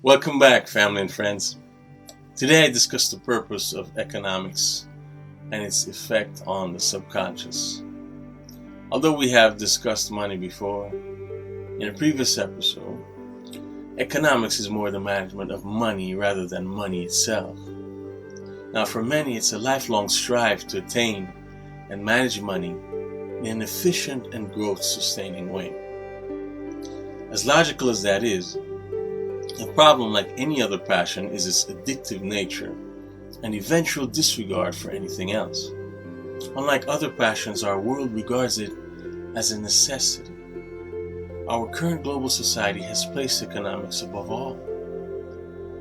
Welcome back, family and friends. Today I discuss the purpose of economics and its effect on the subconscious. Although we have discussed money before, in a previous episode, economics is more the management of money rather than money itself. Now, for many, it's a lifelong strive to attain and manage money in an efficient and growth-sustaining way. As logical as that is, the problem, like any other passion, is its addictive nature and eventual disregard for anything else. Unlike other passions, our world regards it as a necessity. Our current global society has placed economics above all,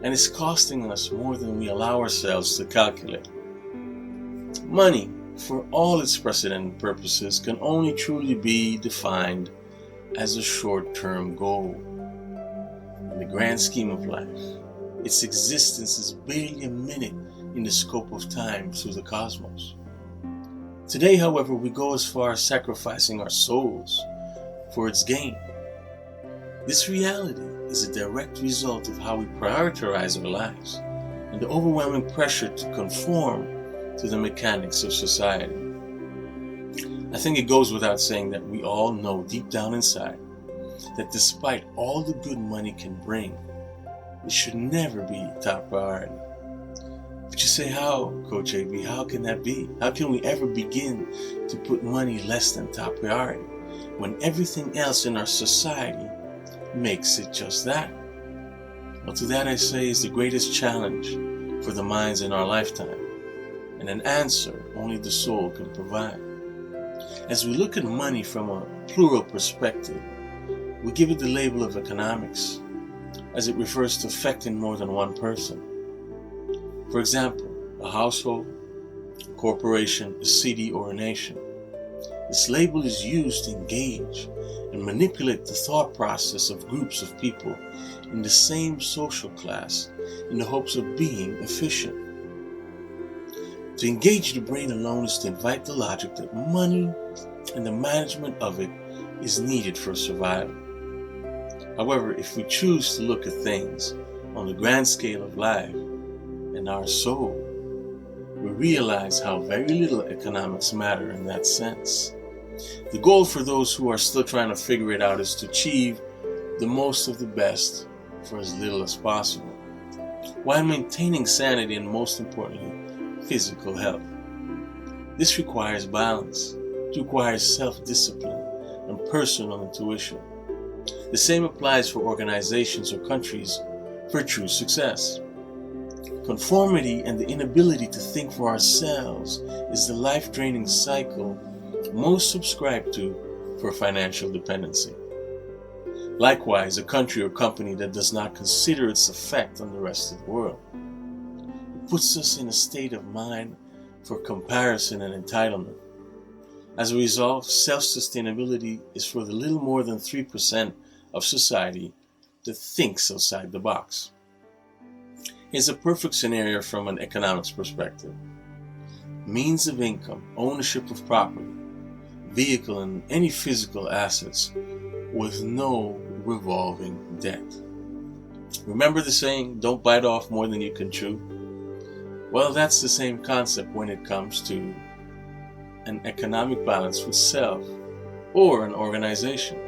and it's costing us more than we allow ourselves to calculate. Money, for all its precedent and purposes, can only truly be defined as a short-term goal. In the grand scheme of life, its existence is barely a minute in the scope of time through the cosmos. Today, however, we go as far as sacrificing our souls for its gain. This reality is a direct result of how we prioritize our lives and the overwhelming pressure to conform to the mechanics of society. I think it goes without saying that we all know deep down inside that despite all the good money can bring, it should never be top priority. But you say, how, Coach AB? How can that be? How can we ever begin to put money less than top priority when everything else in our society makes it just that? Well, to that I say is the greatest challenge for the minds in our lifetime, and an answer only the soul can provide. As we look at money from a plural perspective, we give it the label of economics, as it refers to affecting more than one person. For example, a household, a corporation, a city, or a nation. This label is used to engage and manipulate the thought process of groups of people in the same social class in the hopes of being efficient. To engage the brain alone is to invite the logic that money and the management of it is needed for survival. However, if we choose to look at things on the grand scale of life and our soul, we realize how very little economics matter in that sense. The goal for those who are still trying to figure it out is to achieve the most of the best for as little as possible, while maintaining sanity and, most importantly, physical health. This requires balance. It requires self-discipline and personal intuition. The same applies for organizations or countries for true success. Conformity and the inability to think for ourselves is the life-draining cycle most subscribe to for financial dependency. Likewise, a country or company that does not consider its effect on the rest of the world. It puts us in a state of mind for comparison and entitlement. As a result, self-sustainability is for the little more than 3% of society that thinks outside the box. Here's a perfect scenario from an economics perspective. Means of income, ownership of property, vehicle, and any physical assets with no revolving debt. Remember the saying, don't bite off more than you can chew? Well, that's the same concept when it comes to an economic balance with self or an organization.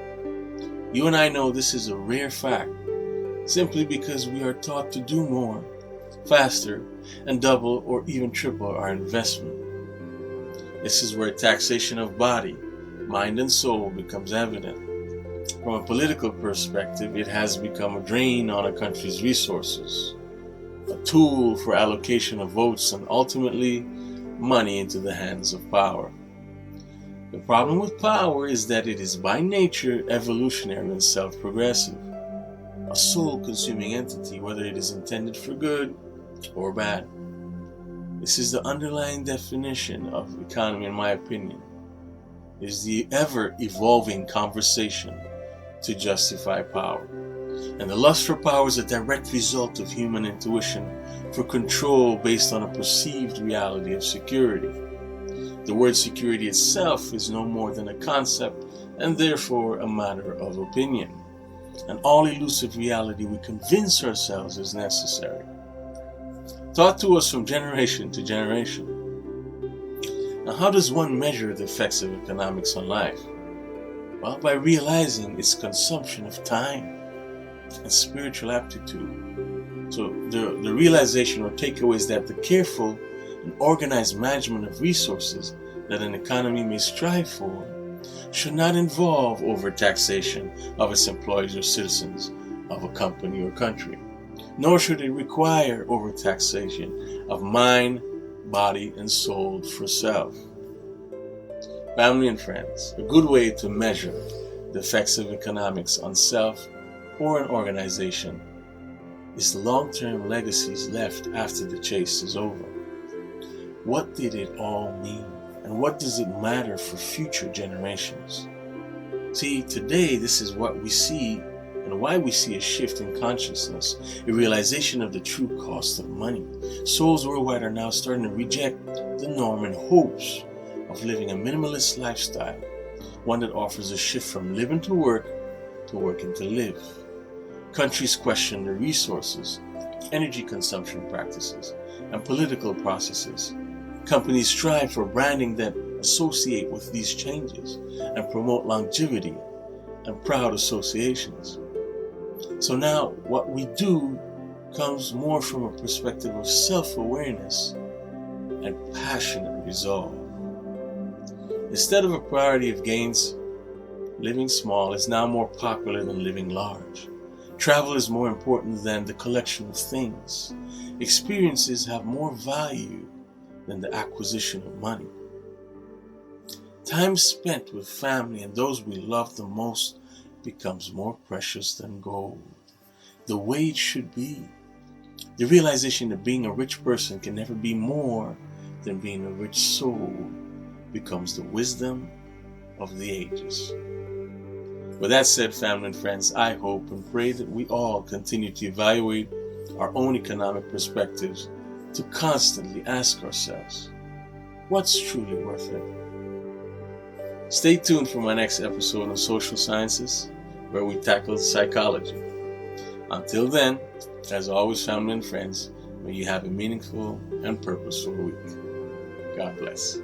You and I know this is a rare fact, simply because we are taught to do more, faster, and double or even triple our investment. This is where taxation of body, mind, and soul becomes evident. From a political perspective, it has become a drain on a country's resources, a tool for allocation of votes, and ultimately money into the hands of power. The problem with power is that it is by nature evolutionary and self-progressive, a soul-consuming entity, whether it is intended for good or bad. This is the underlying definition of economy, in my opinion. It is the ever-evolving conversation to justify power. And the lust for power is a direct result of human intuition for control based on a perceived reality of security. The word security itself is no more than a concept and therefore a matter of opinion. and all elusive reality we convince ourselves is necessary, taught to us from generation to generation. Now, how does one measure the effects of economics on life? Well, by realizing its consumption of time and spiritual aptitude. So the realization or takeaway is that the careful and organized management of resources that an economy may strive for should not involve overtaxation of its employees or citizens of a company or country, nor should it require overtaxation of mind, body, and soul for self. Family and friends, a good way to measure the effects of economics on self or an organization is the long-term legacies left after the chase is over. What did it all mean? And what does it matter for future generations? See, today this is what we see and why we see a shift in consciousness, a realization of the true cost of money. Souls worldwide are now starting to reject the norm and hopes of living a minimalist lifestyle, one that offers a shift from living to working to live. Countries question the resources, energy consumption practices, and political processes. Companies strive for branding that associate with these changes and promote longevity and proud associations. So now what we do comes more from a perspective of self-awareness and passionate resolve. Instead of a priority of gains, living small is now more popular than living large. Travel is more important than the collection of things. Experiences have more value than the acquisition of money. Time spent with family and those we love the most becomes more precious than gold. The way it should be. The realization that being a rich person can never be more than being a rich soul becomes the wisdom of the ages. With that said, family and friends, I hope and pray that we all continue to evaluate our own economic perspectives, to constantly ask ourselves, what's truly worth it? Stay tuned for my next episode on social sciences, where we tackle psychology. Until then, as always, family and friends, may you have a meaningful and purposeful week. God bless.